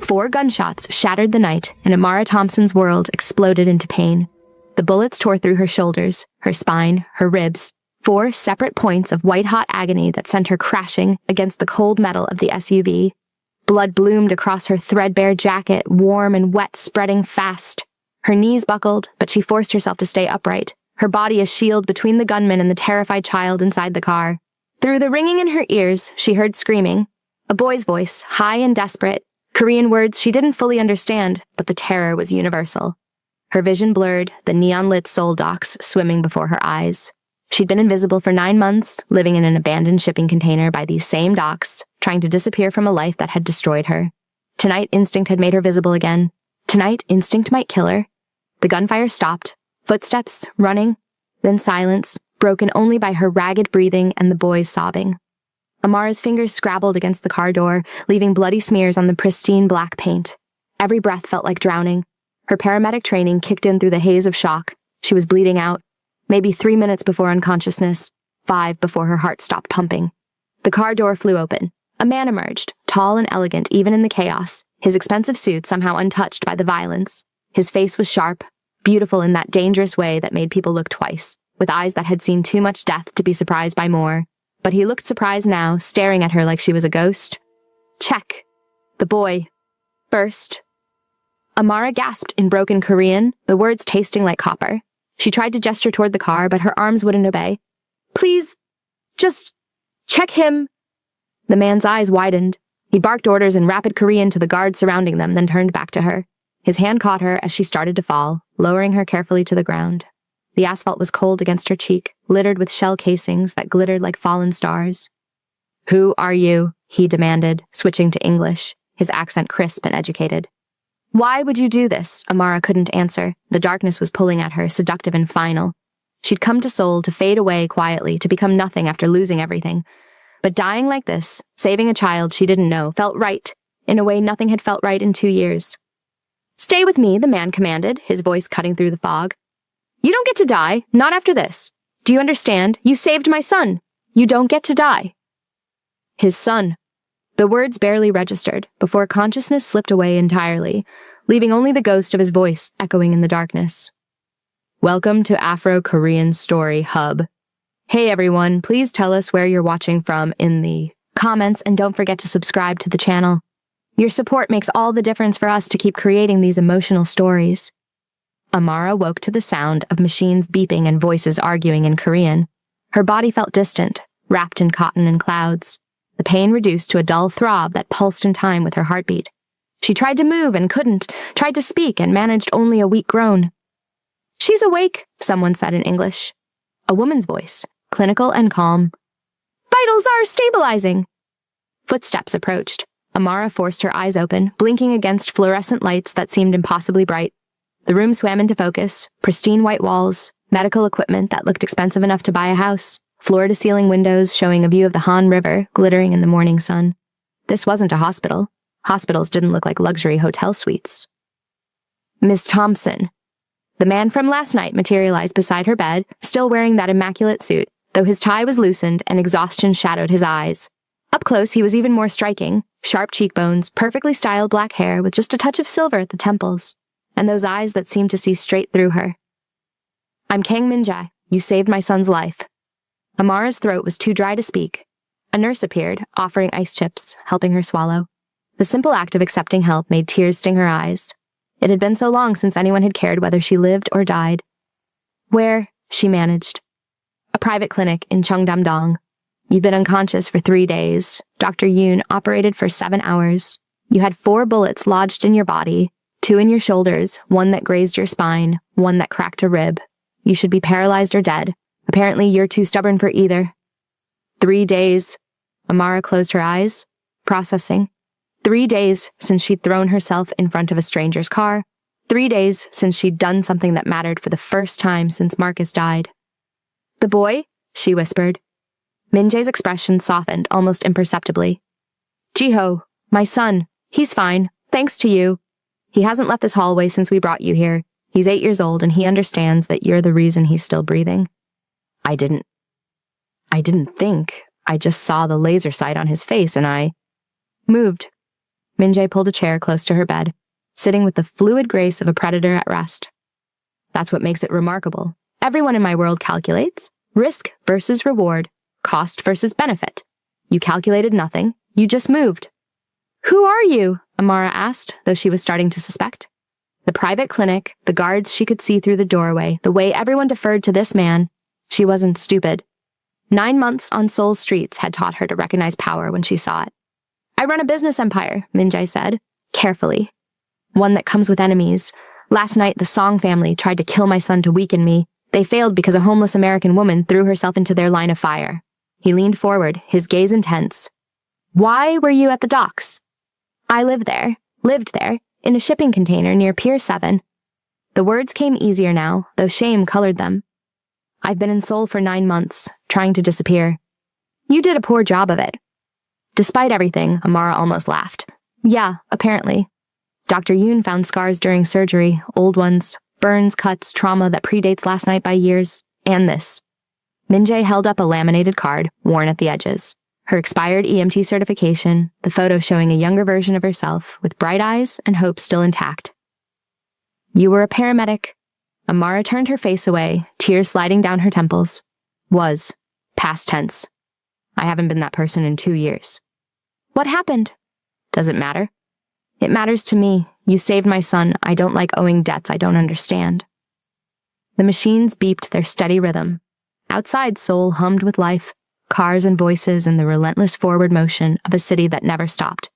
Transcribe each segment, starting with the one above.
4 gunshots shattered the night, and Amara Thompson's world exploded into pain. The bullets tore through her shoulders, her spine, her ribs. 4 separate points of white-hot agony that sent her crashing against the cold metal of the SUV. Blood bloomed across her threadbare jacket, warm and wet, spreading fast. Her knees buckled, but she forced herself to stay upright, her body a shield between the gunman and the terrified child inside the car. Through the ringing in her ears, she heard screaming. A boy's voice, high and desperate. Korean words she didn't fully understand, but the terror was universal. Her vision blurred, the neon-lit soul docks swimming before her eyes. She'd been invisible for 9 months, living in an abandoned shipping container by these same docks, trying to disappear from a life that had destroyed her. Tonight, instinct had made her visible again. Tonight, instinct might kill her. The gunfire stopped. Footsteps, running, then silence, broken only by her ragged breathing and the boys sobbing. Amara's fingers scrabbled against the car door, leaving bloody smears on the pristine black paint. Every breath felt like drowning. Her paramedic training kicked in through the haze of shock. She was bleeding out. Maybe 3 minutes before unconsciousness, 5 before her heart stopped pumping. The car door flew open. A man emerged, tall and elegant even in the chaos, his expensive suit somehow untouched by the violence. His face was sharp, beautiful in that dangerous way that made people look twice, with eyes that had seen too much death to be surprised by more. But he looked surprised now, staring at her like she was a ghost. Check. The boy. First. Amara gasped in broken Korean, the words tasting like copper. She tried to gesture toward the car, but her arms wouldn't obey. Please, just check him. The man's eyes widened. He barked orders in rapid Korean to the guards surrounding them, then turned back to her. His hand caught her as she started to fall, lowering her carefully to the ground. The asphalt was cold against her cheek, littered with shell casings that glittered like fallen stars. Who are you? He demanded, switching to English, his accent crisp and educated. Why would you do this? Amara couldn't answer. The darkness was pulling at her, seductive and final. She'd come to Seoul to fade away quietly, to become nothing after losing everything. But dying like this, saving a child she didn't know, felt right, in a way nothing had felt right in 2 years. Stay with me, the man commanded, his voice cutting through the fog. You don't get to die, not after this. Do you understand? You saved my son. You don't get to die. His son. The words barely registered, before consciousness slipped away entirely, leaving only the ghost of his voice echoing in the darkness. Welcome to Afro-Korean Story Hub. Hey everyone, please tell us where you're watching from in the comments and don't forget to subscribe to the channel. Your support makes all the difference for us to keep creating these emotional stories. Amara woke to the sound of machines beeping and voices arguing in Korean. Her body felt distant, wrapped in cotton and clouds. The pain reduced to a dull throb that pulsed in time with her heartbeat. She tried to move and couldn't, tried to speak and managed only a weak groan. She's awake, someone said in English. A woman's voice, clinical and calm. Vitals are stabilizing. Footsteps approached. Amara forced her eyes open, blinking against fluorescent lights that seemed impossibly bright. The room swam into focus, pristine white walls, medical equipment that looked expensive enough to buy a house, floor-to-ceiling windows showing a view of the Han River glittering in the morning sun. This wasn't a hospital. Hospitals didn't look like luxury hotel suites. Miss Thompson. The man from last night materialized beside her bed, still wearing that immaculate suit, though his tie was loosened and exhaustion shadowed his eyes. Up close, he was even more striking. Sharp cheekbones, perfectly styled black hair with just a touch of silver at the temples, and those eyes that seemed to see straight through her. I'm Kang Min-jae. You saved my son's life. Amara's throat was too dry to speak. A nurse appeared, offering ice chips, helping her swallow. The simple act of accepting help made tears sting her eyes. It had been so long since anyone had cared whether she lived or died. Where? She managed. A private clinic in Cheongdam-dong. You've been unconscious for 3 days. Dr. Yoon operated for 7 hours. You had 4 bullets lodged in your body, 2 in your shoulders, 1 that grazed your spine, 1 that cracked a rib. You should be paralyzed or dead. Apparently you're too stubborn for either. 3 days. Amara closed her eyes, processing. 3 days since she'd thrown herself in front of a stranger's car. 3 days since she'd done something that mattered for the first time since Marcus died. The boy? She whispered. Min-jae's expression softened almost imperceptibly. Jiho, my son. He's fine, thanks to you. He hasn't left this hallway since we brought you here. He's 8 years old and he understands that you're the reason he's still breathing. I didn't think. I just saw the laser sight on his face and I moved. Minjae pulled a chair close to her bed, sitting with the fluid grace of a predator at rest. That's what makes it remarkable. Everyone in my world calculates risk versus reward, cost versus benefit. You calculated nothing. You just moved. Who are you? Amara asked, though she was starting to suspect. The private clinic, the guards she could see through the doorway, the way everyone deferred to this man. She wasn't stupid. 9 months on Seoul's streets had taught her to recognize power when she saw it. I run a business empire, Minjae said, carefully. One that comes with enemies. Last night, the Song family tried to kill my son to weaken me. They failed because a homeless American woman threw herself into their line of fire. He leaned forward, his gaze intense. Why were you at the docks? I lived there, in a shipping container near Pier 7. The words came easier now, though shame colored them. I've been in Seoul for 9 months, trying to disappear. You did a poor job of it. Despite everything, Amara almost laughed. Yeah, apparently. Dr. Yoon found scars during surgery, old ones, burns, cuts, trauma that predates last night by years, and this. Minjae held up a laminated card, worn at the edges. Her expired EMT certification, the photo showing a younger version of herself, with bright eyes and hope still intact. You were a paramedic. Amara turned her face away, tears sliding down her temples. Was. Past tense. I haven't been that person in 2 years. What happened? Does it matter? It matters to me. You saved my son. I don't like owing debts I don't understand. The machines beeped their steady rhythm. Outside, Seoul hummed with life, cars and voices and the relentless forward motion of a city that never stopped.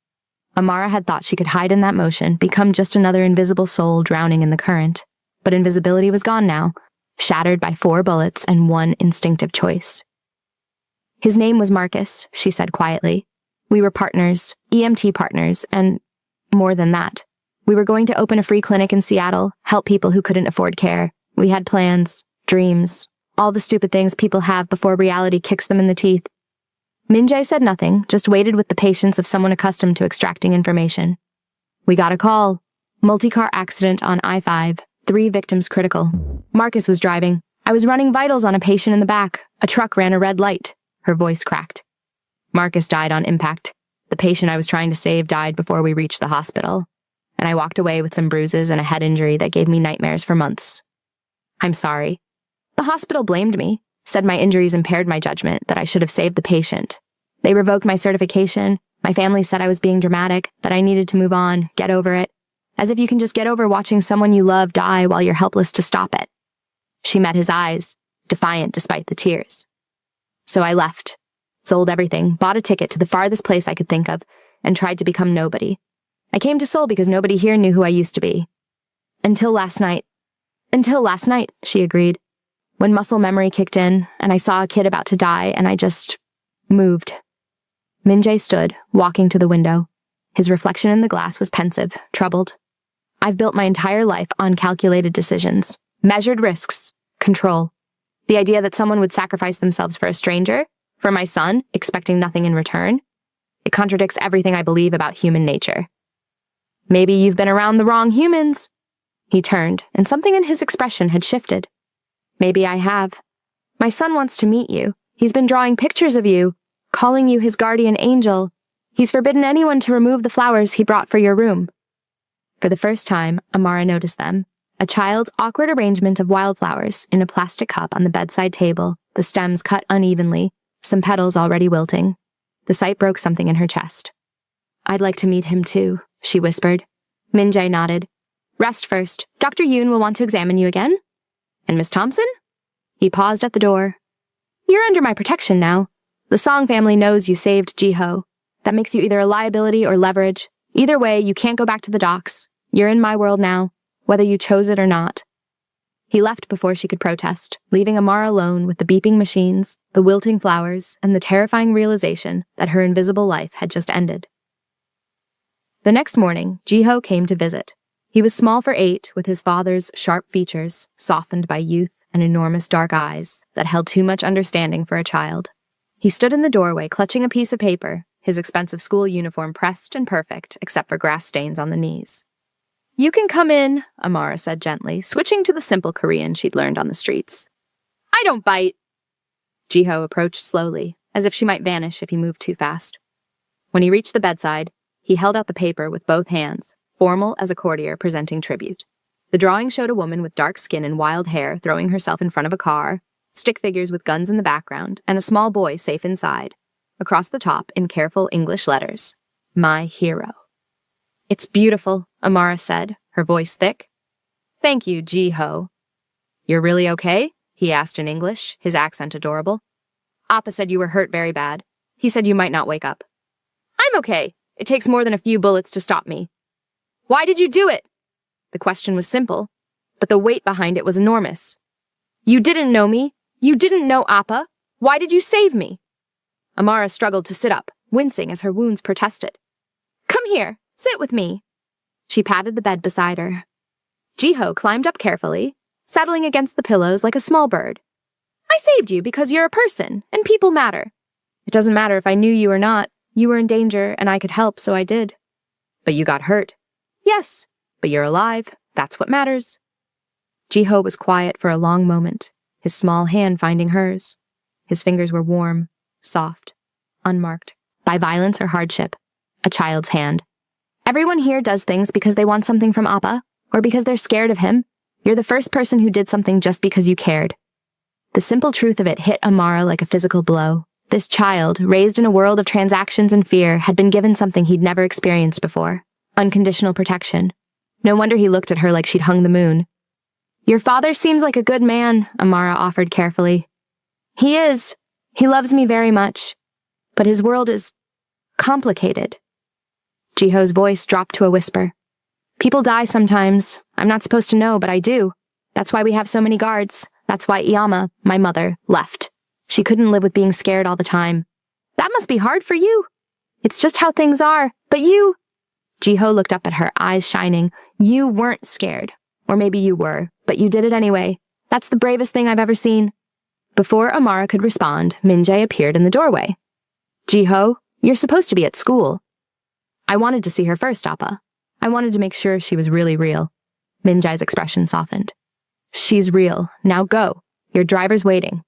Amara had thought she could hide in that motion, become just another invisible soul drowning in the current. But invisibility was gone now, shattered by 4 bullets and 1 instinctive choice. His name was Marcus, she said quietly. We were partners, EMT partners, and more than that. We were going to open a free clinic in Seattle, help people who couldn't afford care. We had plans, dreams, all the stupid things people have before reality kicks them in the teeth. Minjae said nothing, just waited with the patience of someone accustomed to extracting information. We got a call. Multi-car accident on I-5, 3 victims critical. Marcus was driving. I was running vitals on a patient in the back. A truck ran a red light. Her voice cracked. Marcus died on impact. The patient I was trying to save died before we reached the hospital, and I walked away with some bruises and a head injury that gave me nightmares for months. I'm sorry. The hospital blamed me, said my injuries impaired my judgment, that I should have saved the patient. They revoked my certification. My family said I was being dramatic, that I needed to move on, get over it. As if you can just get over watching someone you love die while you're helpless to stop it. She met his eyes, defiant despite the tears. So I left. Sold everything, bought a ticket to the farthest place I could think of, and tried to become nobody. I came to Seoul because nobody here knew who I used to be. Until last night, she agreed. When muscle memory kicked in, and I saw a kid about to die, and I just moved. Minjae stood, walking to the window. His reflection in the glass was pensive, troubled. I've built my entire life on calculated decisions, measured risks, control. The idea that someone would sacrifice themselves for a stranger, for my son, expecting nothing in return, it contradicts everything I believe about human nature. Maybe you've been around the wrong humans. He turned, and something in his expression had shifted. Maybe I have. My son wants to meet you. He's been drawing pictures of you, calling you his guardian angel. He's forbidden anyone to remove the flowers he brought for your room. For the first time, Amara noticed them. A child's awkward arrangement of wildflowers in a plastic cup on the bedside table, the stems cut unevenly, some petals already wilting. The sight broke something in her chest. I'd like to meet him too, she whispered. Minjae nodded. Rest first. Dr. Yoon will want to examine you again. And Miss Thompson? He paused at the door. You're under my protection now. The Song family knows you saved Jiho. That makes you either a liability or leverage. Either way, you can't go back to the docks. You're in my world now, whether you chose it or not. He left before she could protest, leaving Amara alone with the beeping machines, the wilting flowers, and the terrifying realization that her invisible life had just ended. The next morning, Jiho came to visit. He was small for 8, with his father's sharp features, softened by youth and enormous dark eyes that held too much understanding for a child. He stood in the doorway, clutching a piece of paper, his expensive school uniform pressed and perfect, except for grass stains on the knees. You can come in, Amara said gently, switching to the simple Korean she'd learned on the streets. I don't bite. Jiho approached slowly, as if she might vanish if he moved too fast. When he reached the bedside, He held out the paper with both hands, formal as a courtier presenting tribute. The drawing showed a woman with dark skin and wild hair throwing herself in front of a car, stick figures with guns in the background, and a small boy safe inside. Across the top, in careful English letters, "My hero." "It's beautiful," Amara said, her voice thick. "Thank you, Ji-ho." "You're really okay?" he asked in English, his accent adorable. "Appa said you were hurt very bad. He said you might not wake up." "I'm okay. It takes more than a few bullets to stop me." "Why did you do it?" The question was simple, but the weight behind it was enormous. "You didn't know me. You didn't know Appa. Why did you save me?" Amara struggled to sit up, wincing as her wounds protested. "Come here. Sit with me." She patted the bed beside her. Ji-ho climbed up carefully, settling against the pillows like a small bird. "I saved you because you're a person, and people matter. It doesn't matter if I knew you or not. You were in danger, and I could help, so I did." "But you got hurt." "Yes, but you're alive. That's what matters." Ji-ho was quiet for a long moment, his small hand finding hers. His fingers were warm, soft, unmarked by violence or hardship. A child's hand. "Everyone here does things because they want something from Appa, or because they're scared of him. You're the first person who did something just because you cared." The simple truth of it hit Amara like a physical blow. This child, raised in a world of transactions and fear, had been given something he'd never experienced before. Unconditional protection. No wonder he looked at her like she'd hung the moon. "Your father seems like a good man," Amara offered carefully. "He is. He loves me very much. But his world is complicated." Ji-ho's voice dropped to a whisper. "People die sometimes. I'm not supposed to know, but I do. That's why we have so many guards. That's why Iyama, my mother, left. She couldn't live with being scared all the time." "That must be hard for you." "It's just how things are. But you—" Ji-ho looked up at her, eyes shining. "You weren't scared. Or maybe you were, but you did it anyway. That's the bravest thing I've ever seen." Before Amara could respond, Min-jae appeared in the doorway. "Ji-ho, you're supposed to be at school." "I wanted to see her first, Appa. I wanted to make sure she was really real." Min-jae's expression softened. "She's real. Now go. Your driver's waiting."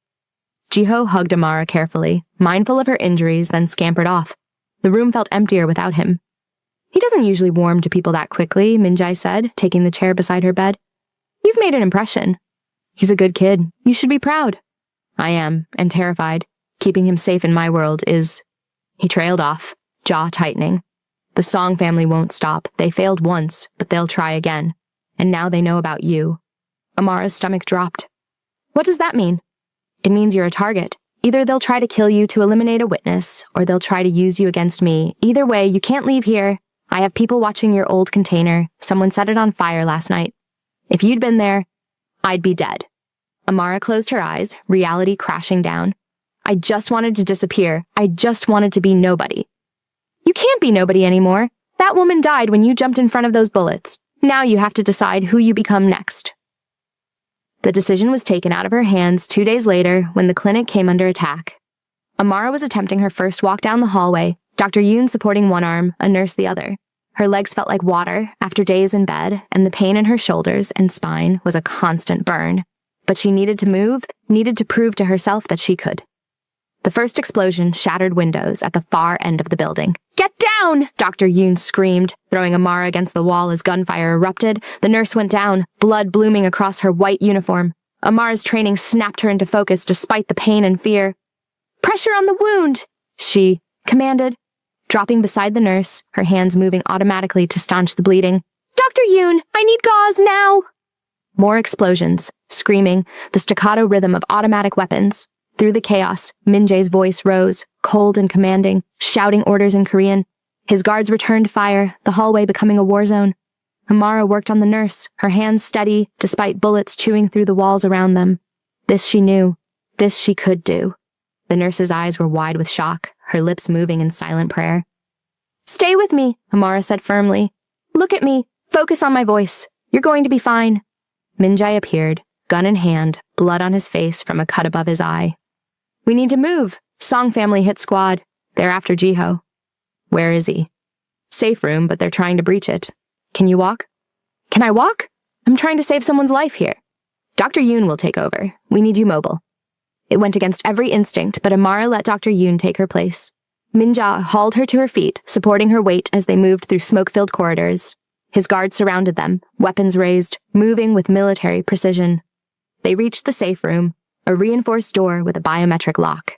Ji-ho hugged Amara carefully, mindful of her injuries, then scampered off. The room felt emptier without him. "He doesn't usually warm to people that quickly," Min-jae said, taking the chair beside her bed. "You've made an impression." "He's a good kid. You should be proud." "I am, and terrified. Keeping him safe in my world is—" He trailed off, jaw tightening. "The Song family won't stop. They failed once, but they'll try again. And now they know about you." Amara's stomach dropped. "What does that mean?" "It means you're a target. Either they'll try to kill you to eliminate a witness, or they'll try to use you against me. Either way, you can't leave here. I have people watching your old container. Someone set it on fire last night. If you'd been there, I'd be dead." Amara closed her eyes, reality crashing down. "I just wanted to disappear. I just wanted to be nobody." "You can't be nobody anymore. That woman died when you jumped in front of those bullets. Now you have to decide who you become next." The decision was taken out of her hands 2 days later when the clinic came under attack. Amara was attempting her first walk down the hallway, Dr. Yoon supporting one arm, a nurse the other. Her legs felt like water after days in bed, and the pain in her shoulders and spine was a constant burn. But she needed to move, needed to prove to herself that she could. The first explosion shattered windows at the far end of the building. "Get down!" Dr. Yoon screamed, throwing Amara against the wall as gunfire erupted. The nurse went down, blood blooming across her white uniform. Amara's training snapped her into focus despite the pain and fear. "Pressure on the wound!" she commanded, dropping beside the nurse, her hands moving automatically to staunch the bleeding. "Dr. Yoon, I need gauze now!" More explosions, screaming, the staccato rhythm of automatic weapons. Through the chaos, Min-jae's voice rose, cold and commanding, shouting orders in Korean. His guards returned fire, the hallway becoming a war zone. Amara worked on the nurse, her hands steady, despite bullets chewing through the walls around them. This she knew. This she could do. The nurse's eyes were wide with shock, her lips moving in silent prayer. "Stay with me," Amara said firmly. "Look at me. Focus on my voice. You're going to be fine." Min-jae appeared, gun in hand, blood on his face from a cut above his eye. "We need to move. Song family hit squad. They're after Ji-ho." "Where is he?" "Safe room, but they're trying to breach it. Can you walk?" "Can I walk? I'm trying to save someone's life here." "Dr. Yoon will take over. We need you mobile." It went against every instinct, but Amara let Dr. Yoon take her place. Minja hauled her to her feet, supporting her weight as they moved through smoke-filled corridors. His guards surrounded them, weapons raised, moving with military precision. They reached the safe room, a reinforced door with a biometric lock.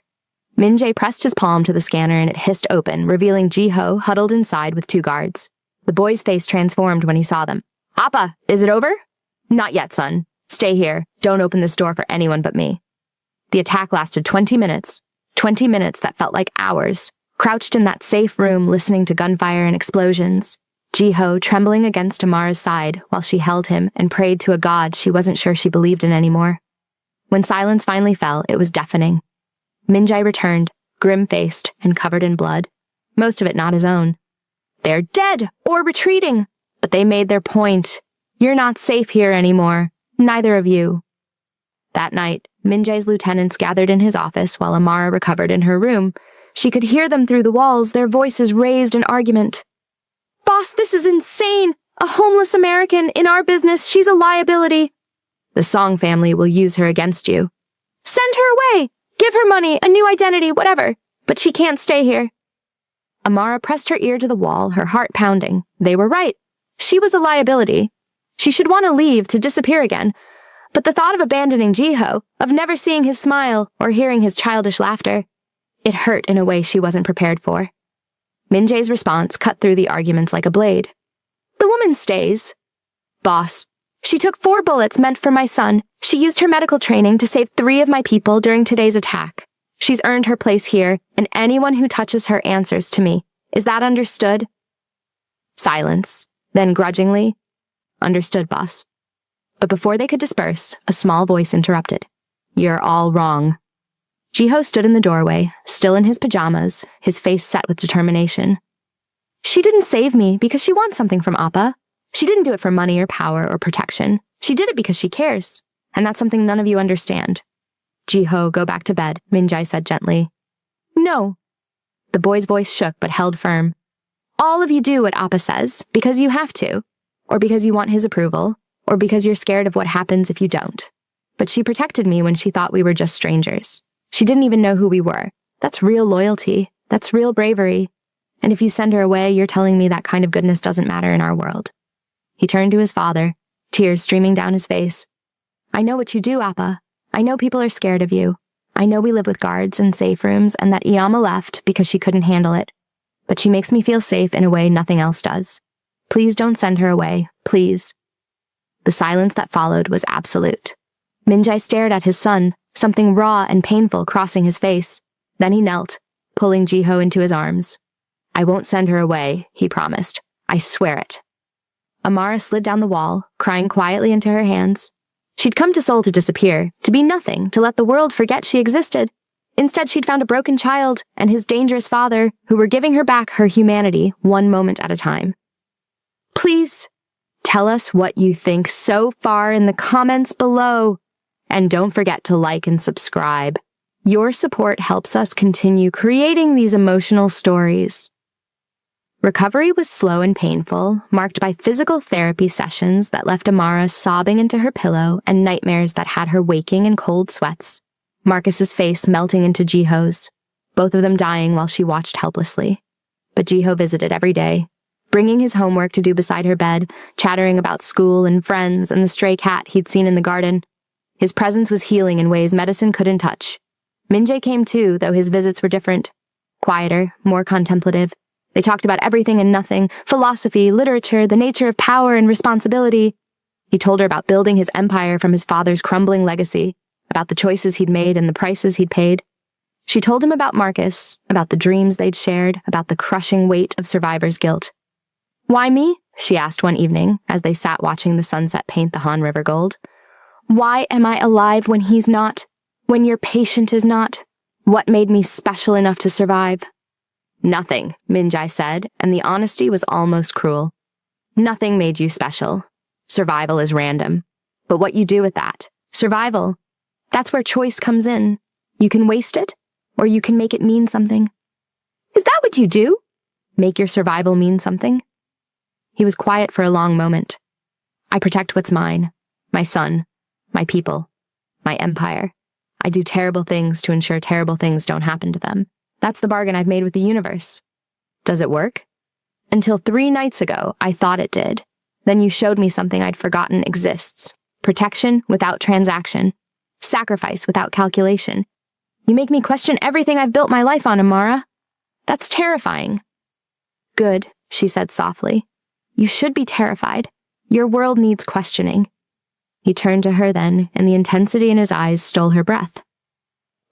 Min-jae pressed his palm to the scanner and it hissed open, revealing Ji-ho huddled inside with 2 guards. The boy's face transformed when he saw them. "Appa, is it over?" "Not yet, son. Stay here. Don't open this door for anyone but me." The attack lasted 20 minutes. 20 minutes that felt like hours. Crouched in that safe room, listening to gunfire and explosions. Ji-ho trembling against Amara's side while she held him and prayed to a god she wasn't sure she believed in anymore. When silence finally fell, it was deafening. Min-jae returned, grim-faced and covered in blood. Most of it not his own. "They're dead or retreating, but they made their point. You're not safe here anymore. Neither of you." That night, Min-jae's lieutenants gathered in his office while Amara recovered in her room. She could hear them through the walls, their voices raised in argument. "Boss, this is insane! A homeless American, in our business, she's a liability." "The Song family will use her against you." "Send her away! Give her money, a new identity, whatever. But she can't stay here." Amara pressed her ear to the wall, her heart pounding. They were right. She was a liability. She should want to leave, to disappear again. But the thought of abandoning Ji-ho, of never seeing his smile or hearing his childish laughter, it hurt in a way she wasn't prepared for. Min-jae's response cut through the arguments like a blade. "The woman stays." "Boss, she took 4 bullets meant for my son. She used her medical training to save 3 of my people during today's attack. She's earned her place here, and anyone who touches her answers to me. Is that understood?" Silence. Then grudgingly, "Understood, boss." But before they could disperse, a small voice interrupted. "You're all wrong." Ji-ho stood in the doorway, still in his pajamas, his face set with determination. "She didn't save me because she wants something from Appa. She didn't do it for money or power or protection. She did it because she cares. And that's something none of you understand." "Ji-ho, go back to bed," Min-jae said gently. "No." The boy's voice shook but held firm. "All of you do what Appa says, because you have to, or because you want his approval, or because you're scared of what happens if you don't. But she protected me when she thought we were just strangers. She didn't even know who we were. That's real loyalty. That's real bravery. And if you send her away, you're telling me that kind of goodness doesn't matter in our world." He turned to his father, tears streaming down his face. "I know what you do, Appa. I know people are scared of you. I know we live with guards and safe rooms and that Iyama left because she couldn't handle it. But she makes me feel safe in a way nothing else does. Please don't send her away. Please." The silence that followed was absolute. Min-jae stared at his son, something raw and painful crossing his face. Then he knelt, pulling Ji-ho into his arms. "I won't send her away," he promised. "I swear it." Amara slid down the wall, crying quietly into her hands. She'd come to Seoul to disappear, to be nothing, to let the world forget she existed. Instead, she'd found a broken child and his dangerous father, who were giving her back her humanity one moment at a time. Please, tell us what you think so far in the comments below. And don't forget to like and subscribe. Your support helps us continue creating these emotional stories. Recovery was slow and painful, marked by physical therapy sessions that left Amara sobbing into her pillow and nightmares that had her waking in cold sweats. Marcus's face melting into Ji-ho's, both of them dying while she watched helplessly. But Ji-ho visited every day, bringing his homework to do beside her bed, chattering about school and friends and the stray cat he'd seen in the garden. His presence was healing in ways medicine couldn't touch. Min-jae came too, though his visits were different. Quieter, more contemplative. They talked about everything and nothing, philosophy, literature, the nature of power and responsibility. He told her about building his empire from his father's crumbling legacy, about the choices he'd made and the prices he'd paid. She told him about Marcus, about the dreams they'd shared, about the crushing weight of survivor's guilt. "Why me?" she asked one evening, as they sat watching the sunset paint the Han River gold. "Why am I alive when he's not? When your patient is not? What made me special enough to survive?" "Nothing," Min-jae said, and the honesty was almost cruel. "Nothing made you special. Survival is random. But what you do with that, survival, that's where choice comes in. You can waste it, or you can make it mean something." "Is that what you do? Make your survival mean something?" He was quiet for a long moment. "I protect what's mine. My son, my people, my empire. I do terrible things to ensure terrible things don't happen to them. That's the bargain I've made with the universe. Does it work? Until 3 nights ago, I thought it did. Then you showed me something I'd forgotten exists. Protection without transaction. Sacrifice without calculation. You make me question everything I've built my life on, Amara. That's terrifying. Good, she said softly. You should be terrified. Your world needs questioning. He turned to her then, and the intensity in his eyes stole her breath.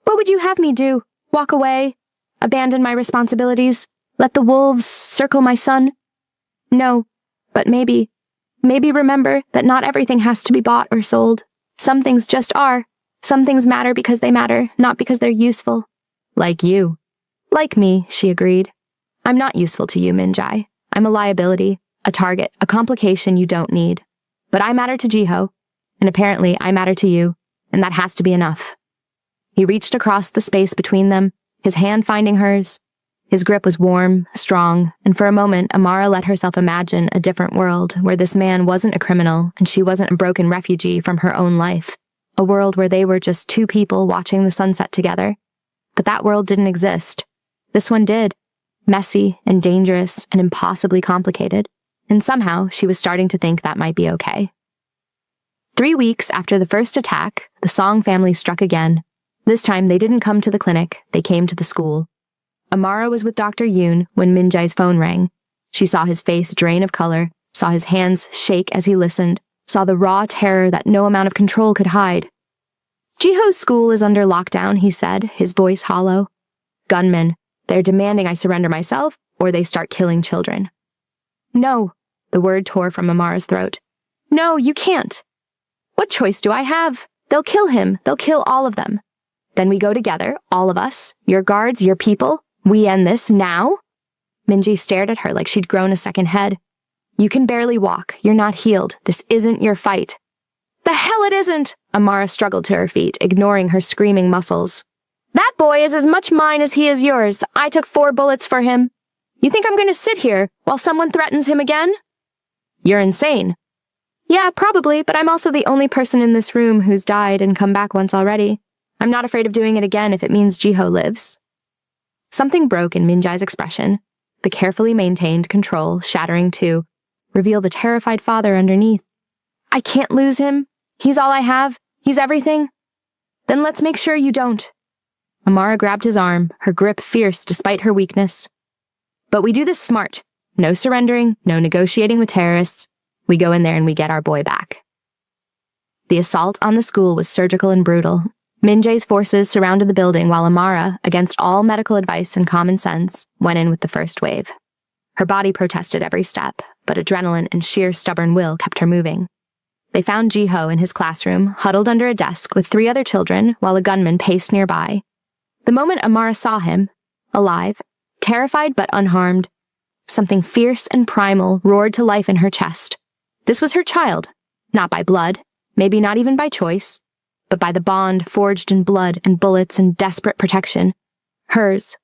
What would you have me do? Walk away? Abandon my responsibilities? Let the wolves circle my son? No, but maybe remember that not everything has to be bought or sold. Some things just are. Some things matter because they matter, not because they're useful. Like you. Like me, she agreed. I'm not useful to you, Minjai. I'm a liability, a target, a complication you don't need. But I matter to Jiho, and apparently I matter to you, and that has to be enough. He reached across the space between them, his hand finding hers. His grip was warm, strong, and for a moment Amara let herself imagine a different world where this man wasn't a criminal and she wasn't a broken refugee from her own life. A world where they were just 2 people watching the sunset together. But that world didn't exist. This one did. Messy and dangerous and impossibly complicated. And somehow she was starting to think that might be okay. 3 weeks after the first attack, the Song family struck again. This time they didn't come to the clinic, they came to the school. Amara was with Dr. Yoon when Minjai's phone rang. She saw his face drain of color, saw his hands shake as he listened, saw the raw terror that no amount of control could hide. Jiho's school is under lockdown, he said, his voice hollow. Gunmen. They're demanding I surrender myself, or they start killing children. No, the word tore from Amara's throat. No, you can't. What choice do I have? They'll kill him. They'll kill all of them. Then we go together, all of us, your guards, your people. We end this now? Minji stared at her like she'd grown a second head. You can barely walk. You're not healed. This isn't your fight. The hell it isn't! Amara struggled to her feet, ignoring her screaming muscles. That boy is as much mine as he is yours. I took 4 bullets for him. You think I'm going to sit here while someone threatens him again? You're insane. Yeah, probably, but I'm also the only person in this room who's died and come back once already. I'm not afraid of doing it again if it means Jiho lives. Something broke in Minjai's expression, the carefully maintained control shattering to reveal the terrified father underneath. I can't lose him. He's all I have. He's everything. Then let's make sure you don't. Amara grabbed his arm, her grip fierce despite her weakness. But we do this smart. No surrendering, no negotiating with terrorists. We go in there and we get our boy back. The assault on the school was surgical and brutal. Minjai's forces surrounded the building while Amara, against all medical advice and common sense, went in with the first wave. Her body protested every step, but adrenaline and sheer stubborn will kept her moving. They found Jiho in his classroom, huddled under a desk with 3 other children while a gunman paced nearby. The moment Amara saw him, alive, terrified but unharmed, something fierce and primal roared to life in her chest. This was her child, not by blood, maybe not even by choice, but by the bond forged in blood and bullets and desperate protection. Hers.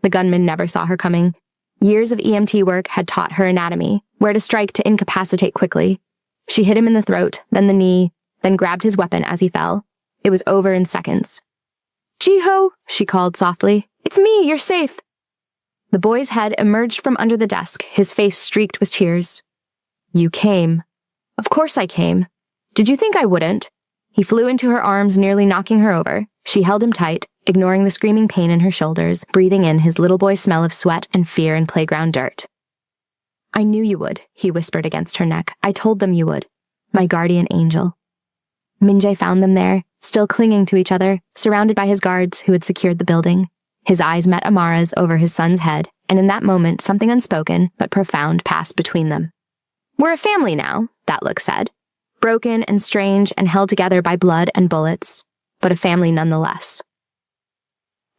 The gunman never saw her coming. Years of EMT work had taught her anatomy, where to strike to incapacitate quickly. She hit him in the throat, then the knee, then grabbed his weapon as he fell. It was over in seconds. Jiho, she called softly. It's me, you're safe. The boy's head emerged from under the desk, his face streaked with tears. You came. Of course I came. Did you think I wouldn't? He flew into her arms, nearly knocking her over. She held him tight, ignoring the screaming pain in her shoulders, breathing in his little boy smell of sweat and fear and playground dirt. I knew you would, he whispered against her neck. I told them you would. My guardian angel. Minjai found them there, still clinging to each other, surrounded by his guards who had secured the building. His eyes met Amara's over his son's head, and in that moment something unspoken but profound passed between them. We're a family now, that look said. Broken and strange and held together by blood and bullets, but a family nonetheless.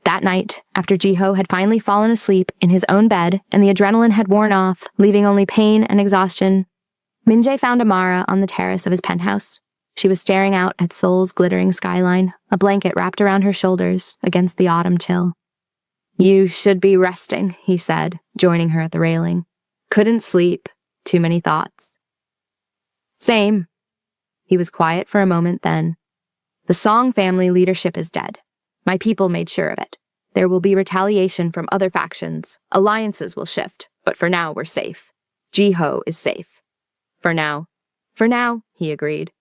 That night, after Jiho had finally fallen asleep in his own bed and the adrenaline had worn off, leaving only pain and exhaustion, Minjai found Amara on the terrace of his penthouse. She was staring out at Seoul's glittering skyline, a blanket wrapped around her shoulders against the autumn chill. You should be resting, he said, joining her at the railing. Couldn't sleep. Too many thoughts. Same. He was quiet for a moment then. The Song family leadership is dead. My people made sure of it. There will be retaliation from other factions. Alliances will shift, but for now we're safe. Jiho is safe. For now. For now, he agreed.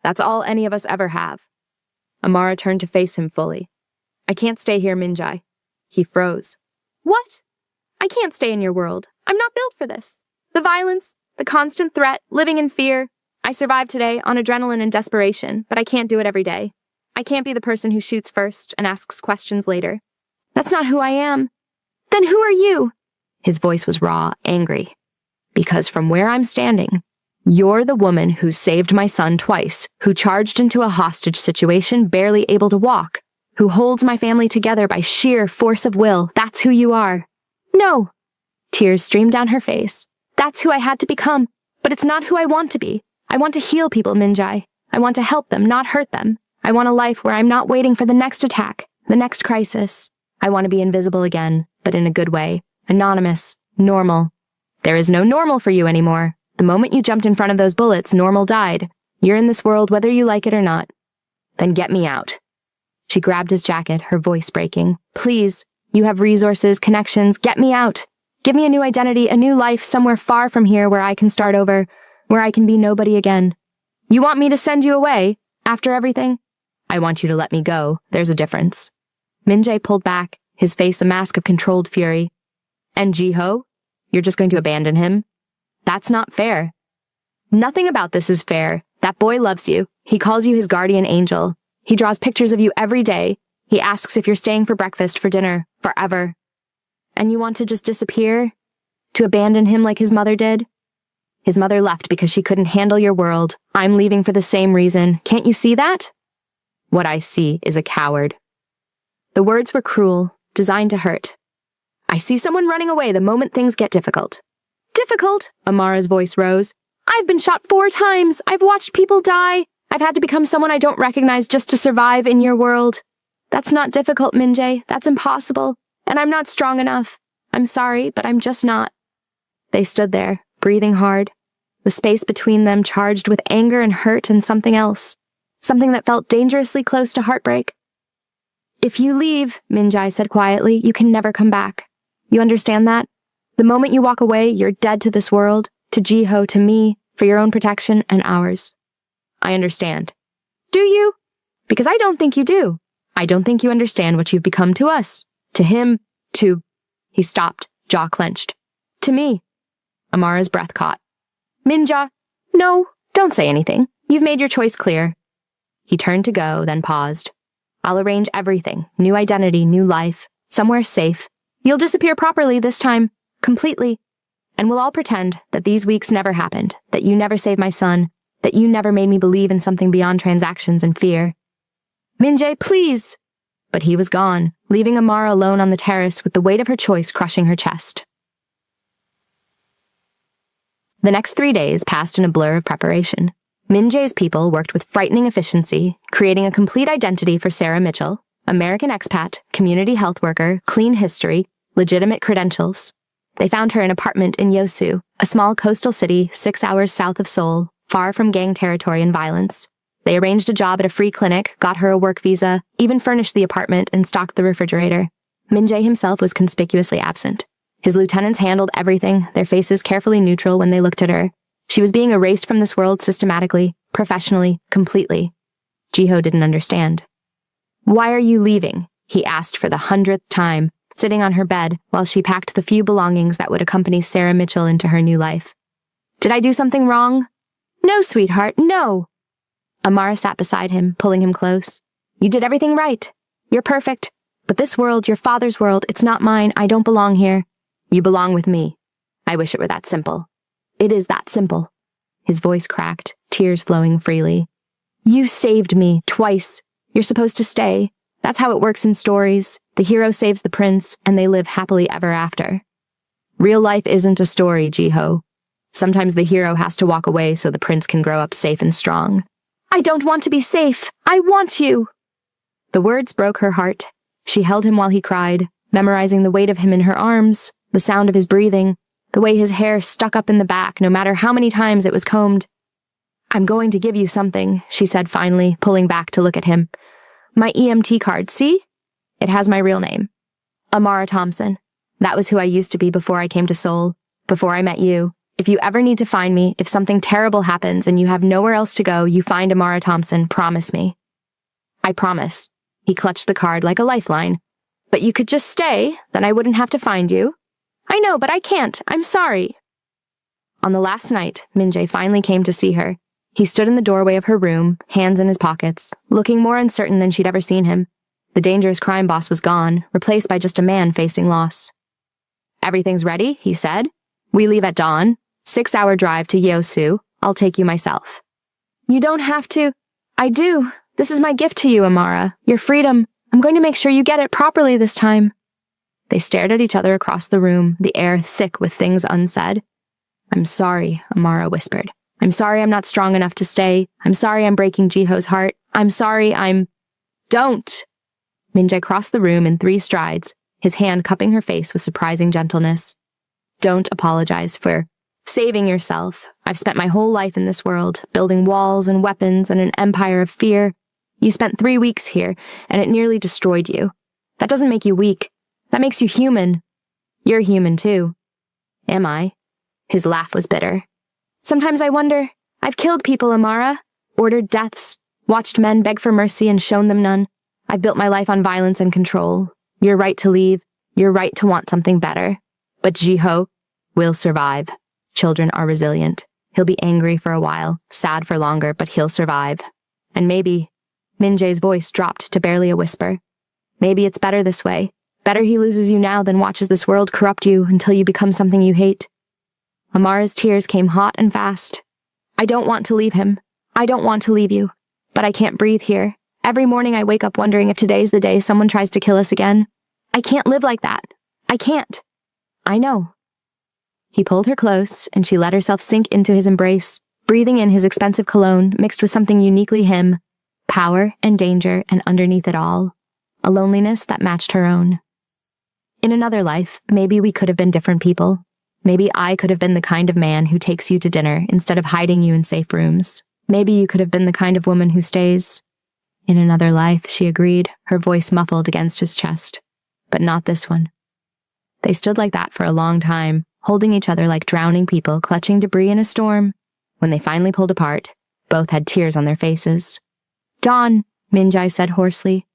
That's all any of us ever have. Amara turned to face him fully. I can't stay here, Minjai. He froze. What? I can't stay in your world. I'm not built for this. The violence, the constant threat, living in fear. I survived today on adrenaline and desperation, but I can't do it every day. I can't be the person who shoots first and asks questions later. That's not who I am. Then who are you? His voice was raw, angry. Because from where I'm standing, you're the woman who saved my son twice, who charged into a hostage situation barely able to walk, who holds my family together by sheer force of will. That's who you are. No. Tears streamed down her face. That's who I had to become, but it's not who I want to be. I want to heal people, Minjai. I want to help them, not hurt them. I want a life where I'm not waiting for the next attack, the next crisis. I want to be invisible again, but in a good way. Anonymous. Normal. There is no normal for you anymore. The moment you jumped in front of those bullets, normal died. You're in this world whether you like it or not. Then get me out. She grabbed his jacket, her voice breaking. Please, you have resources, connections. Get me out. Give me a new identity, a new life, somewhere far from here where I can start over, where I can be nobody again. You want me to send you away, after everything? I want you to let me go. There's a difference. Minjai pulled back, his face a mask of controlled fury. And Jiho? You're just going to abandon him? That's not fair. Nothing about this is fair. That boy loves you. He calls you his guardian angel. He draws pictures of you every day. He asks if you're staying for breakfast, for dinner, forever. And you want to just disappear? To abandon him like his mother did? His mother left because she couldn't handle your world. I'm leaving for the same reason. Can't you see that? What I see is a coward. The words were cruel, designed to hurt. I see someone running away the moment things get difficult. Difficult? Amara's voice rose. I've been shot 4 times. I've watched people die. I've had to become someone I don't recognize just to survive in your world. That's not difficult, Minjai. That's impossible. And I'm not strong enough. I'm sorry, but I'm just not. They stood there, breathing hard. The space between them charged with anger and hurt and something else. Something that felt dangerously close to heartbreak. If you leave, Minjai said quietly, you can never come back. You understand that? The moment you walk away, you're dead to this world, to Jiho, to me, for your own protection and ours. I understand. Do you? Because I don't think you do. I don't think you understand what you've become to us. To him, to... He stopped, jaw clenched. To me. Amara's breath caught. Minja, no, don't say anything. You've made your choice clear. He turned to go, then paused. I'll arrange everything. New identity, new life. Somewhere safe. You'll disappear properly this time. Completely. And we'll all pretend that these weeks never happened, that you never saved my son, that you never made me believe in something beyond transactions and fear. Minjai, please! But he was gone, leaving Amara alone on the terrace with the weight of her choice crushing her chest. The next 3 days passed in a blur of preparation. Minjai's people worked with frightening efficiency, creating a complete identity for Sarah Mitchell, American expat, community health worker, clean history, legitimate credentials. They found her an apartment in Yosu, a small coastal city 6 hours south of Seoul, far from gang territory and violence. They arranged a job at a free clinic, got her a work visa, even furnished the apartment and stocked the refrigerator. Minjai himself was conspicuously absent. His lieutenants handled everything, their faces carefully neutral when they looked at her. She was being erased from this world systematically, professionally, completely. Jiho didn't understand. Why are you leaving? He asked for the 100th time, sitting on her bed while she packed the few belongings that would accompany Sarah Mitchell into her new life. Did I do something wrong? No, sweetheart, no. Amara sat beside him, pulling him close. You did everything right. You're perfect. But this world, your father's world, it's not mine. I don't belong here. You belong with me. I wish it were that simple. It is that simple. His voice cracked, tears flowing freely. You saved me twice. You're supposed to stay. That's how it works in stories. The hero saves the prince, and they live happily ever after. Real life isn't a story, Jiho. Sometimes the hero has to walk away so the prince can grow up safe and strong. I don't want to be safe. I want you. The words broke her heart. She held him while he cried, memorizing the weight of him in her arms, the sound of his breathing, the way his hair stuck up in the back no matter how many times it was combed. I'm going to give you something, she said finally, pulling back to look at him. My EMT card, see? It has my real name. Amara Thompson. That was who I used to be before I came to Seoul, before I met you. If you ever need to find me, if something terrible happens and you have nowhere else to go, you find Amara Thompson, promise me. I promise. He clutched the card like a lifeline. But you could just stay, then I wouldn't have to find you. I know, but I can't. I'm sorry. On the last night, Min-jae finally came to see her. He stood in the doorway of her room, hands in his pockets, looking more uncertain than she'd ever seen him. The dangerous crime boss was gone, replaced by just a man facing loss. Everything's ready, he said. We leave at dawn. 6-hour drive to Yeosu. I'll take you myself. You don't have to. I do. This is my gift to you, Amara. Your freedom. I'm going to make sure you get it properly this time. They stared at each other across the room, the air thick with things unsaid. I'm sorry, Amara whispered. I'm sorry I'm not strong enough to stay. I'm sorry I'm breaking Jiho's heart. I'm sorry I'm... Don't! Min-jae crossed the room in 3 strides, his hand cupping her face with surprising gentleness. Don't apologize for saving yourself. I've spent my whole life in this world, building walls and weapons and an empire of fear. You spent 3 weeks here, and it nearly destroyed you. That doesn't make you weak. That makes you human. You're human, too. Am I? His laugh was bitter. Sometimes I wonder. I've killed people, Amara. Ordered deaths. Watched men beg for mercy and shown them none. I've built my life on violence and control. You're right to leave. You're right to want something better. But Jiho will survive. Children are resilient. He'll be angry for a while, sad for longer, but he'll survive. And maybe... Min-jae's voice dropped to barely a whisper. Maybe it's better this way. Better he loses you now than watches this world corrupt you until you become something you hate. Amara's tears came hot and fast. I don't want to leave him. I don't want to leave you. But I can't breathe here. Every morning I wake up wondering if today's the day someone tries to kill us again. I can't live like that. I can't. I know. He pulled her close, and she let herself sink into his embrace, breathing in his expensive cologne mixed with something uniquely him, power and danger, and underneath it all, a loneliness that matched her own. In another life, maybe we could have been different people. Maybe I could have been the kind of man who takes you to dinner instead of hiding you in safe rooms. Maybe you could have been the kind of woman who stays. In another life, she agreed, her voice muffled against his chest. But not this one. They stood like that for a long time, holding each other like drowning people clutching debris in a storm. When they finally pulled apart, both had tears on their faces. Dawn, Min-jae said hoarsely.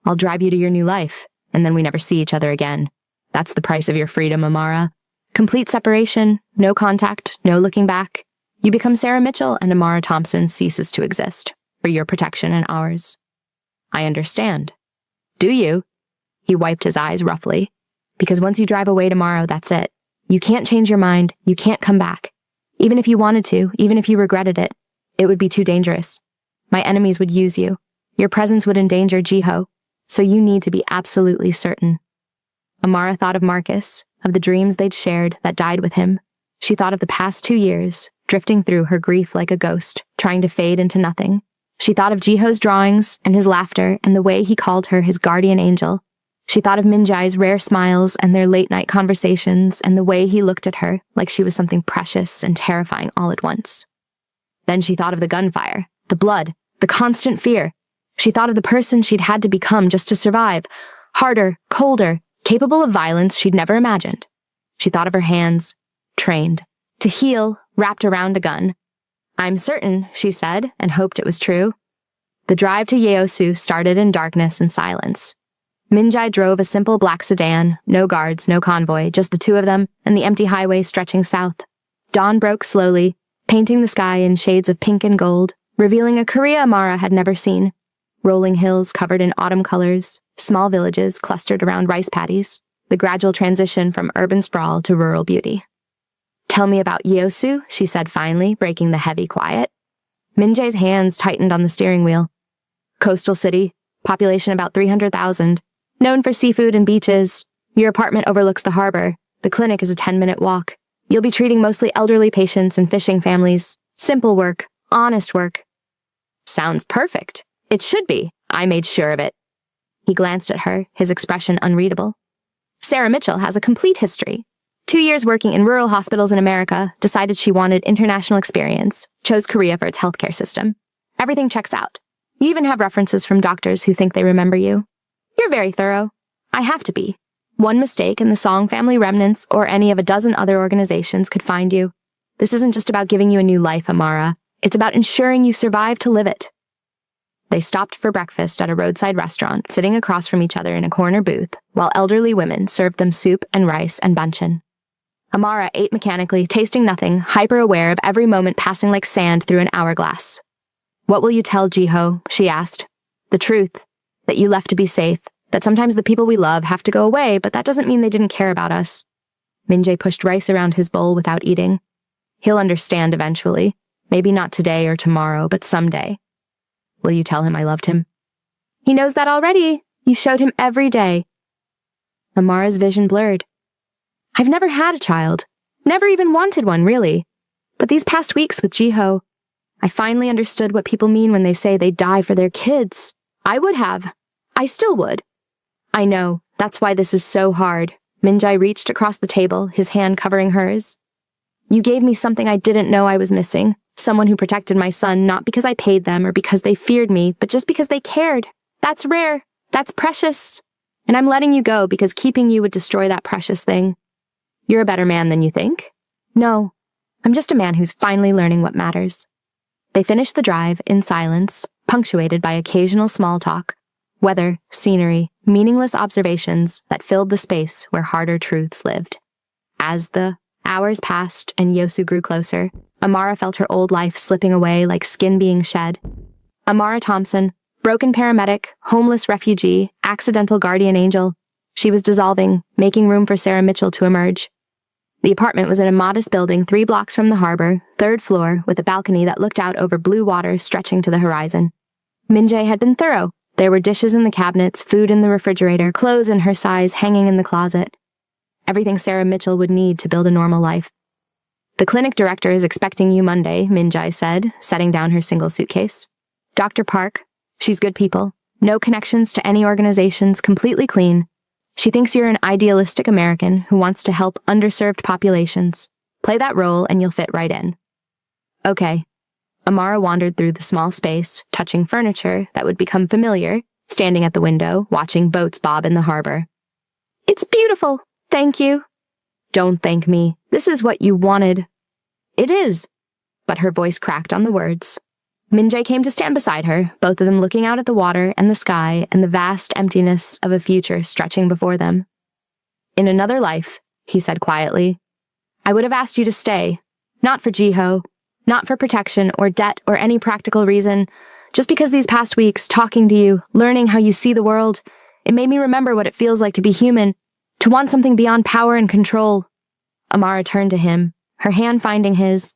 I'll drive you to your new life, and then we never see each other again. That's the price of your freedom, Amara. Complete separation, no contact, no looking back. You become Sarah Mitchell, and Amara Thompson ceases to exist, for your protection and ours. I understand. Do you? He wiped his eyes roughly. Because once you drive away tomorrow, that's it. You can't change your mind, you can't come back. Even if you wanted to, even if you regretted it, it would be too dangerous. My enemies would use you. Your presence would endanger Jiho. So you need to be absolutely certain. Amara thought of Marcus, of the dreams they'd shared that died with him. She thought of the past 2 years, drifting through her grief like a ghost, trying to fade into nothing. She thought of Jiho's drawings and his laughter and the way he called her his guardian angel. She thought of Min-jae's rare smiles and their late-night conversations and the way he looked at her like she was something precious and terrifying all at once. Then she thought of the gunfire, the blood, the constant fear. She thought of the person she'd had to become just to survive, harder, colder, capable of violence she'd never imagined. She thought of her hands, trained, to heal, wrapped around a gun. I'm certain, she said, and hoped it was true. The drive to Yeosu started in darkness and silence. Min-jae drove a simple black sedan, no guards, no convoy, just the two of them and the empty highway stretching south. Dawn broke slowly, painting the sky in shades of pink and gold, revealing a Korea Amara had never seen. Rolling hills covered in autumn colors, small villages clustered around rice paddies, the gradual transition from urban sprawl to rural beauty. Tell me about Yeosu, she said finally, breaking the heavy quiet. Min-jae's hands tightened on the steering wheel. Coastal city, population about 300,000, known for seafood and beaches. Your apartment overlooks the harbor. The clinic is a 10-minute walk. You'll be treating mostly elderly patients and fishing families. Simple work, honest work. Sounds perfect. It should be. I made sure of it. He glanced at her, his expression unreadable. Sarah Mitchell has a complete history. 2 years working in rural hospitals in America, decided she wanted international experience, chose Korea for its healthcare system. Everything checks out. You even have references from doctors who think they remember you. You're very thorough. I have to be. One mistake and the Song family remnants or any of a dozen other organizations could find you. This isn't just about giving you a new life, Amara. It's about ensuring you survive to live it. They stopped for breakfast at a roadside restaurant, sitting across from each other in a corner booth, while elderly women served them soup and rice and banchan. Amara ate mechanically, tasting nothing, hyper-aware of every moment passing like sand through an hourglass. "What will you tell Jiho?" she asked. "The truth. That you left to be safe. That sometimes the people we love have to go away, but that doesn't mean they didn't care about us." Minjae pushed rice around his bowl without eating. "He'll understand eventually. Maybe not today or tomorrow, but someday." "Will you tell him I loved him?" "He knows that already. You showed him every day." Amara's vision blurred. "I've never had a child. Never even wanted one, really. But these past weeks with Jiho, I finally understood what people mean when they say they die for their kids. I would have. I still would." "I know. That's why this is so hard." Minjae reached across the table, his hand covering hers. "You gave me something I didn't know I was missing. Someone who protected my son, not because I paid them or because they feared me, but just because they cared. That's rare. That's precious. And I'm letting you go because keeping you would destroy that precious thing. You're a better man than you think?" "No. I'm just a man who's finally learning what matters." They finished the drive in silence, punctuated by occasional small talk, weather, scenery, meaningless observations that filled the space where harder truths lived. As the hours passed and Yosu grew closer, Amara felt her old life slipping away like skin being shed. Amara Thompson, broken paramedic, homeless refugee, accidental guardian angel. She was dissolving, making room for Sarah Mitchell to emerge. The apartment was in a modest building 3 blocks from the harbor, 3rd floor, with a balcony that looked out over blue water stretching to the horizon. Minjae had been thorough. There were dishes in the cabinets, food in the refrigerator, clothes in her size hanging in the closet. Everything Sarah Mitchell would need to build a normal life. "The clinic director is expecting you Monday," Minjae said, setting down her single suitcase. "Dr. Park. She's good people. No connections to any organizations, completely clean. She thinks you're an idealistic American who wants to help underserved populations. Play that role and you'll fit right in." "Okay." Amara wandered through the small space, touching furniture that would become familiar, standing at the window, watching boats bob in the harbor. "It's beautiful. Thank you." "Don't thank me. This is what you wanted." "It is." But her voice cracked on the words. Minjae came to stand beside her, both of them looking out at the water and the sky and the vast emptiness of a future stretching before them. "In another life," he said quietly, "I would have asked you to stay. Not for Jiho, not for protection or debt or any practical reason, just because these past weeks, talking to you, learning how you see the world, it made me remember what it feels like to be human, to want something beyond power and control." Amara turned to him, her hand finding his.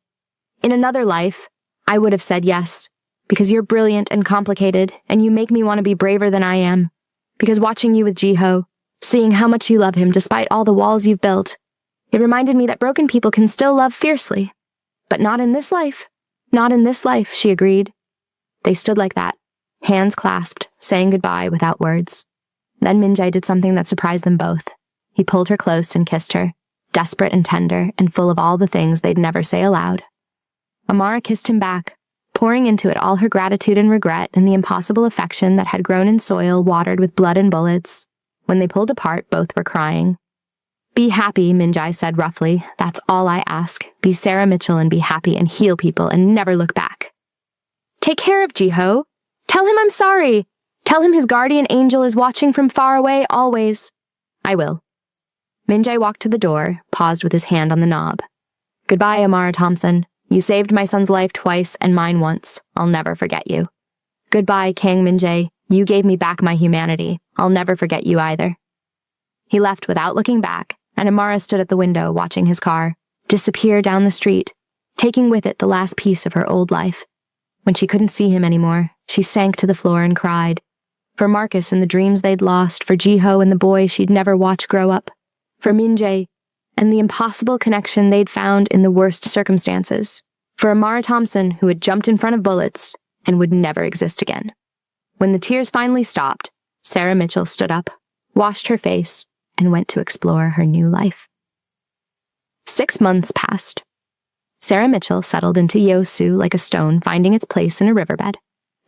"In another life, I would have said yes, because you're brilliant and complicated, and you make me want to be braver than I am. Because watching you with Jiho, seeing how much you love him despite all the walls you've built, it reminded me that broken people can still love fiercely. But not in this life. Not in this life," she agreed. They stood like that, hands clasped, saying goodbye without words. Then Minjae did something that surprised them both. He pulled her close and kissed her, desperate and tender and full of all the things they'd never say aloud. Amara kissed him back, pouring into it all her gratitude and regret and the impossible affection that had grown in soil watered with blood and bullets. When they pulled apart, both were crying. "Be happy," Minjae said roughly. "That's all I ask. Be Sarah Mitchell and be happy and heal people and never look back. Take care of Jiho. Tell him I'm sorry. Tell him his guardian angel is watching from far away always." "I will." Minjae walked to the door, paused with his hand on the knob. "Goodbye, Amara Thompson. You saved my son's life twice and mine once. I'll never forget you." "Goodbye, Kang Minjae. You gave me back my humanity. I'll never forget you either." He left without looking back, and Amara stood at the window watching his car disappear down the street, taking with it the last piece of her old life. When she couldn't see him anymore, she sank to the floor and cried. For Marcus and the dreams they'd lost, for Jiho and the boy she'd never watched grow up, for Minjae and the impossible connection they'd found in the worst circumstances, for Amara Thompson who had jumped in front of bullets and would never exist again. When the tears finally stopped, Sarah Mitchell stood up, washed her face, and went to explore her new life. 6 months passed. Sarah Mitchell settled into Yosu like a stone finding its place in a riverbed.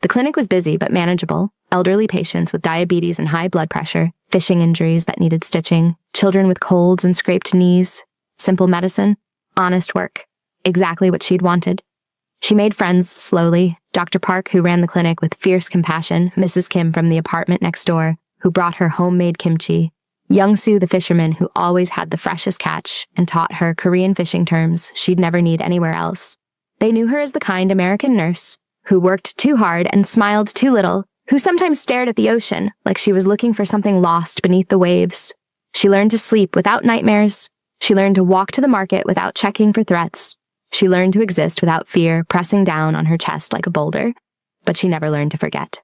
The clinic was busy but manageable. Elderly patients with diabetes and high blood pressure, fishing injuries that needed stitching, children with colds and scraped knees, simple medicine, honest work. Exactly what she'd wanted. She made friends slowly. Dr. Park, who ran the clinic with fierce compassion, Mrs. Kim from the apartment next door, who brought her homemade kimchi, Young Soo the fisherman who always had the freshest catch and taught her Korean fishing terms she'd never need anywhere else. They knew her as the kind American nurse, who worked too hard and smiled too little, who sometimes stared at the ocean like she was looking for something lost beneath the waves. She learned to sleep without nightmares. She learned to walk to the market without checking for threats. She learned to exist without fear pressing down on her chest like a boulder. But she never learned to forget.